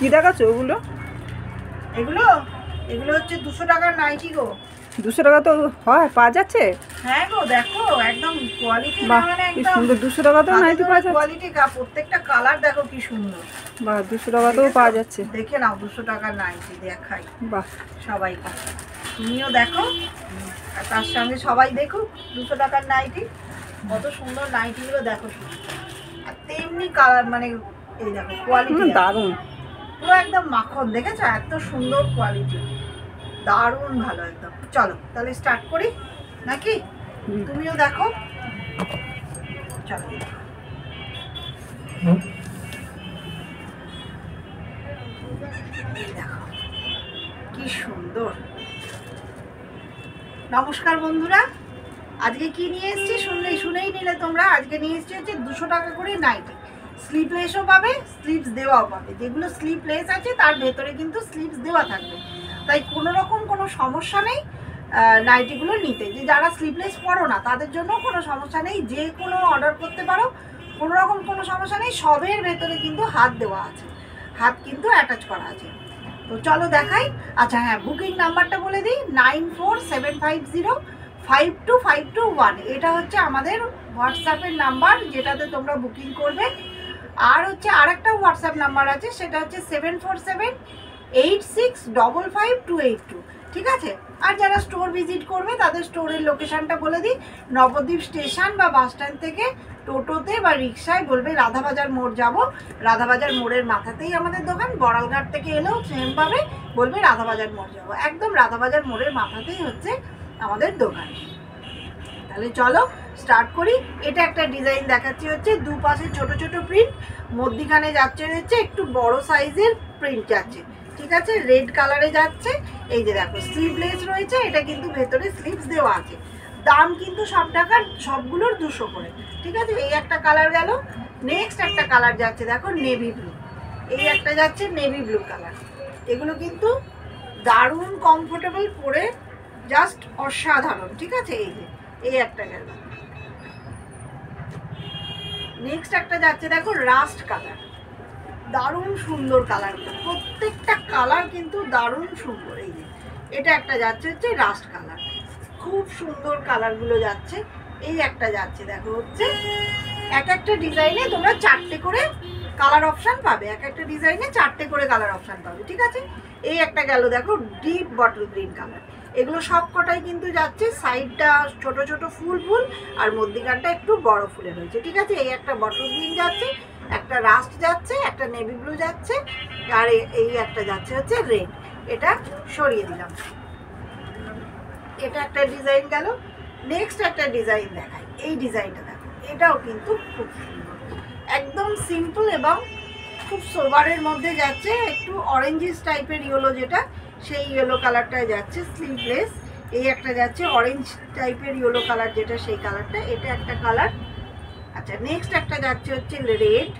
কি দেখাচ্ছ ওগুলো? এগুলো এগুলো হচ্ছে 200 টাকার নাইটি গো। 200 টাকা তো হয়, পাওয়া যাচ্ছে? হ্যাঁ গো, দেখো একদম কোয়ালিটি, মানে কি একদম সুন্দর, 200 টাকা তো নাইটি পাওয়া যাচ্ছে। কোয়ালিটি, প্রত্যেকটা কালার দেখো কি সুন্দর। বাহ, 200 টাকাতেও পাওয়া যাচ্ছে। দেখে নাও 200 টাকার নাইটি দেখাই বাহ, সবাইকে, তুমিও দেখো আর তার সঙ্গে সবাই দেখুক 200 টাকার নাইটি। কত সুন্দর নাইটিগুলো দেখো শুধু, আর তেমনি কালার, মানে এই দেখো কোয়ালিটি দারুণ, পুরো একদম মাখন। দেখেছো এত সুন্দর কোয়ালিটি, দারুণ ভালো একদম। চলো তাহলে স্টার্ট করি নাকি? তুমিও দেখো, চলো দেখো। কি সুন্দর। নমস্কার বন্ধুরা, আজকে কি নিয়ে এসেছি শুনেই নিলে তোমরা। আজকে নিয়ে এসেছি হচ্ছে 200 টাকা করে নাইটি। স্লিপলেসও পাবে, স্লিপস দেওয়াও পাবে। যেগুলো স্লিপলেস আছে তার ভেতরে কিন্তু স্লিপস দেওয়া থাকবে, তাই কোনো রকম কোনো সমস্যা নেই নাইটিগুলো নিতে। যে যারা স্লিপলেস পরো না তাদের জন্য কোনো সমস্যা নেই, যে কোনো অর্ডার করতে পারো, কোনো রকম কোনো সমস্যা নেই। সবের ভেতরে কিন্তু হাত দেওয়া আছে, হাত কিন্তু অ্যাটাচ করা আছে। তো চলো দেখাই। আচ্ছা হ্যাঁ, বুকিং নাম্বারটা বলে দিই, 9475052521। এটা হচ্ছে আমাদের হোয়াটসঅ্যাপের নাম্বার, যেটাতে তোমরা বুকিং করবে। আর হচ্ছে আরেকটা হোয়াটসঅ্যাপ নাম্বার আছে, সেটা হচ্ছে 7478655282। ঠিক আছে? আর যারা স্টোর ভিজিট করবে তাদের স্টোরের লোকেশনটা বলে দিই, নবদ্বীপ স্টেশন বা বাস স্ট্যান্ড থেকে টোটোতে বা রিক্সায় বলবে রাধাবাজার মোড় যাব, রাধাবাজার মোড়ের মাথাতেই আমাদের দোকান। বড়ালঘাট থেকে এলেও সেম পাবে, বলবে রাধাবাজার মোড় যাব, একদম রাধাবাজার মোড়ের মাথাতেই হচ্ছে আমাদের দোকান। তাহলে চলো স্টার্ট করি। এটা একটা ডিজাইন দেখাচ্ছি, হচ্ছে দুপাশে ছোট ছোট প্রিন্ট, মধ্যিখানে যাচ্ছে হচ্ছে একটু বড় সাইজের প্রিন্ট যাচ্ছে। ঠিক আছে, রেড কালারে যাচ্ছে। এই যে দেখো স্লিভলেস রয়েছে, এটা কিন্তু ভেতরে স্লিভস দেওয়া আছে। দাম কিন্তু সবগুলোর 200 করে। ঠিক আছে, এই একটা কালার গেল। নেক্সট একটা কালার যাচ্ছে দেখো নেভি ব্লু, এই একটা যাচ্ছে নেভি ব্লু কালার। এগুলো কিন্তু দারুণ কমফোর্টেবল, পরে জাস্ট অসাধারণ। ঠিক আছে, এই একটা গেল। নেক্সট একটা যাচ্ছে দেখো রাস্ট কালার, দারুণ সুন্দর কালার, প্রত্যেকটা কালার কিন্তু দারুণ সুন্দর। এই যে এটা একটা যাচ্ছে হচ্ছে রাস্ট কালার, খুব সুন্দর কালারগুলো যাচ্ছে। এই একটা যাচ্ছে দেখো হচ্ছে, এক একটা ডিজাইনে তোমরা 4টে করে কালার অপশান পাবে, এক একটা ডিজাইনে 4টে করে কালার অপশান পাবে। ঠিক আছে, এই একটা গেল দেখো ডিপ বটল গ্রিন কালার। এগুলো সব কটাই কিন্তু যাচ্ছে, সাইডটা ছোট ছোট ফুল ফুল আর মধ্যিখানটা একটু বড় ফুলে রয়েছে। ঠিক আছে, এই একটা বটল গ্রিন যাচ্ছে, একটা রাস্ট যাচ্ছে, একটা নেভি ব্লু যাচ্ছে, আর এই একটা যাচ্ছে হচ্ছে রেড। এটা সরিয়ে দিলাম। এটা একটা ডিজাইন গেল। নেক্সট একটা ডিজাইন দেখাই, এই ডিজাইনটা দেখো, এটাও কিন্তু খুব সুন্দর, একদম সিম্পল এবং খুব সোবারের মধ্যে যাচ্ছে। একটু অরেঞ্জিস টাইপের ইয়েলো, যেটা সেই ইয়েলো কালারটায় যাচ্ছে, স্লিভলেস। এই একটা যাচ্ছে অরেঞ্জ টাইপের ইয়েলো কালার, যেটা সেই কালারটা। এটা একটা কালার। আচ্ছা, নেক্সট একটা যাচ্ছে হচ্ছে রেড।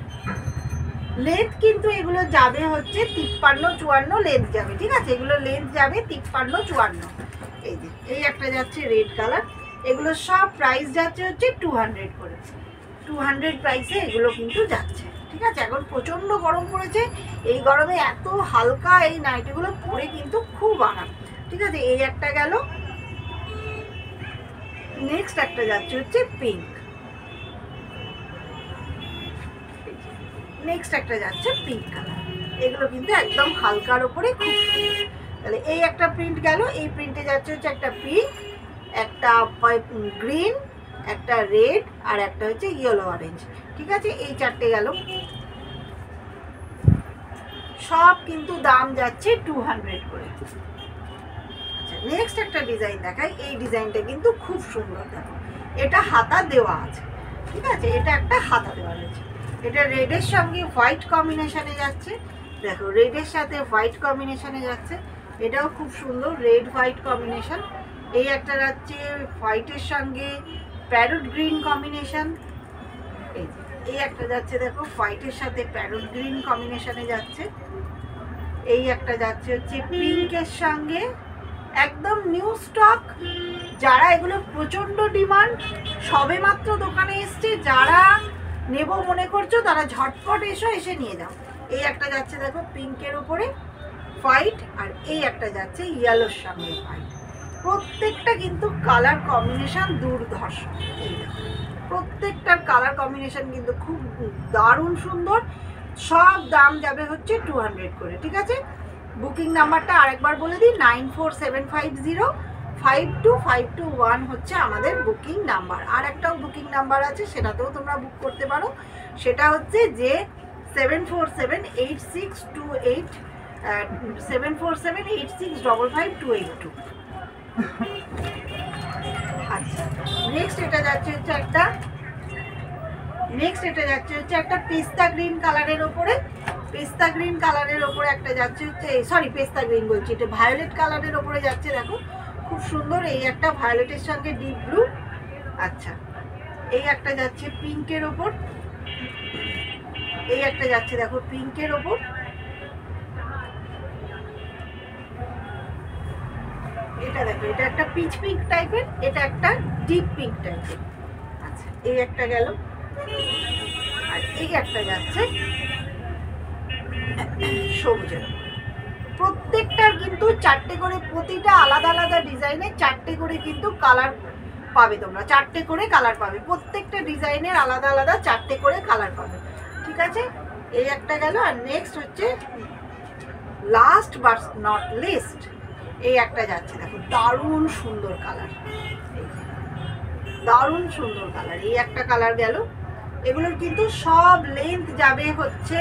লেন্থ কিন্তু এগুলো যাবে হচ্ছে 53-54 লেন্থ যাবে। ঠিক আছে, এগুলো লেন্থ যাবে 53-54। এই যে এই একটা যাচ্ছে রেড কালার। এগুলো সব প্রাইস যাচ্ছে হচ্ছে 200 করে, 200 প্রাইসে এগুলো কিন্তু যাচ্ছে। ঠিক আছে, এখন প্রচণ্ড গরম পড়েছে, এই গরমে এত হালকা এই নাইটিগুলো পরে কিন্তু খুব আরাম। ঠিক আছে, এই একটা গেল। নেক্সট একটা যাচ্ছে হচ্ছে পিঙ্ক। নেক্সট একটা যাচ্ছে পিঙ্ক কালার। এগুলো কিন্তু একদম হালকার ওপরে খুব সুন্দর। তাহলে এই একটা প্রিন্ট গেল। এই প্রিন্টে যাচ্ছে হচ্ছে একটা পিঙ্ক, একটা গ্রিন, একটা রেড, আর একটা হচ্ছে ইয়েলো অরেঞ্জ। ঠিক আছে, এই 4টে গেল। সব কিন্তু দাম যাচ্ছে 200 করে। আচ্ছা, নেক্সট একটা ডিজাইন দেখাই। এই ডিজাইনটা কিন্তু খুব সুন্দর, দেখো এটা হাতা দেওয়া আছে। ঠিক আছে, এটা একটা হাতা দেওয়া রয়েছে। এটা রেডের সঙ্গে হোয়াইট কম্বিনেশনে যাচ্ছে। দেখো রেডের সাথে হোয়াইট কম্বিনেশনে যাচ্ছে, এটাও খুব সুন্দর, রেড হোয়াইট কম্বিনেশন। এই একটা যাচ্ছে হোয়াইটের সঙ্গে প্যারট গ্রিন কম্বিনেশন। এই একটা যাচ্ছে দেখো হোয়াইটের সাথে প্যারট গ্রিন কম্বিনেশনে যাচ্ছে। এই একটা যাচ্ছে হচ্ছে পিঙ্কের সঙ্গে, একদম নিউ স্টক। যারা এগুলো প্রচণ্ড ডিমান্ড, সবে মাত্র দোকানে এসছে, যারা নেব মনে করছো তারা ঝটপট এসে নিয়ে যাও। এই একটা যাচ্ছে দেখো পিঙ্কের ওপরে হোয়াইট, আর এই একটা যাচ্ছে ইয়েলোর সঙ্গে হোয়াইট। প্রত্যেকটা কিন্তু কালার কম্বিনেশন দুর্ধর্ষ। এই দেখো প্রত্যেকটার কালার কম্বিনেশন কিন্তু খুব দারুণ সুন্দর। সব দাম যাবে হচ্ছে 200 করে, ঠিক আছে? বুকিং নাম্বারটা আরেকবার বলে দিই, 9475052521 হচ্ছে আমাদের বুকিং নাম্বার। আর একটাও বুকিং নাম্বার আছে, সেটাতেও তোমরা বুক করতে পারো। সেটা হচ্ছে যে 7478655282। আচ্ছা, নেক্সট এটা যাচ্ছে হচ্ছে একটা পেস্তা গ্রিন কালারের ওপরে। পেস্তা গ্রিন কালারের ওপরে একটা যাচ্ছে হচ্ছে, সরি পেস্তা গ্রিন বলছি, এটা ভায়োলেট কালারের ওপরে যাচ্ছে দেখো, খুব সুন্দর। এই একটা ভায়োলেটের সঙ্গে ডিপ ব্লু। আচ্ছা, এই একটা যাচ্ছে পিঙ্কের ওপর, এই একটা যাচ্ছে দেখো পিঙ্কের ওপর। এটা দেখো, এটা একটা পিচ পিঙ্ক টাইপের, এটা একটা ডিপ পিঙ্ক টাইপের। আচ্ছা, এই একটা গেল, আর এই একটা যাচ্ছে সবুজের। প্রত্যেকটার কিন্তু 4টে করে, প্রতিটা আলাদা আলাদা ডিজাইনে 4টে করে কিন্তু কালার পাবে তোমরা, 4টে করে কালার পাবে। প্রত্যেকটা ডিজাইনের আলাদা আলাদা 4টে করে কালার পাবে, ঠিক আছে? এই একটা গেল। আর নেক্সট হচ্ছে লাস্ট বাট নট লিস্ট, এই একটা যাচ্ছে দেখো, দারুণ সুন্দর কালার, দারুণ সুন্দর কালার। এই একটা কালার গেল। এগুলোর কিন্তু সব লেন্থ যাবে হচ্ছে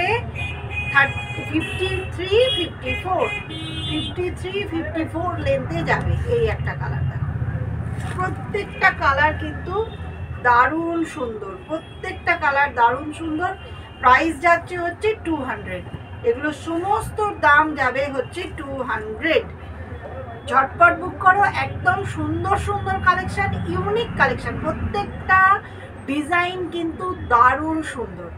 53-54 লেন্থে যাবে। এই একটা কালার দেখো, প্রত্যেকটা কালার কিন্তু দারুণ সুন্দর, প্রত্যেকটা কালার দারুণ সুন্দর। প্রাইস যাচ্ছে হচ্ছে 200। এগুলো সমস্ত দাম যাবে হচ্ছে 200। ঝটপট বুক করো, একদম সুন্দর সুন্দর কালেকশন, ইউনিক কালেকশন, প্রত্যেকটা ডিজাইন কিন্তু দারুণ সুন্দর।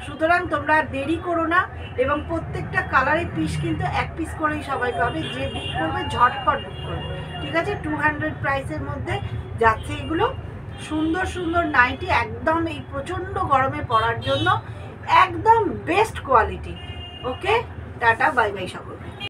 সুতরাং তোমরা দেরি করো না, এবং প্রত্যেকটা কালারের পিস কিন্তু এক পিস করেই সবাই পাবে। যে বুক করবে ঝটপট বুক করবে, ঠিক আছে? 200 প্রাইসের মধ্যে যাচ্ছে এগুলো। সুন্দর সুন্দর নাইটি, একদম এই প্রচণ্ড গরমে পরার জন্য একদম বেস্ট কোয়ালিটি। ওকে, টাটা, বাই বাই সকল।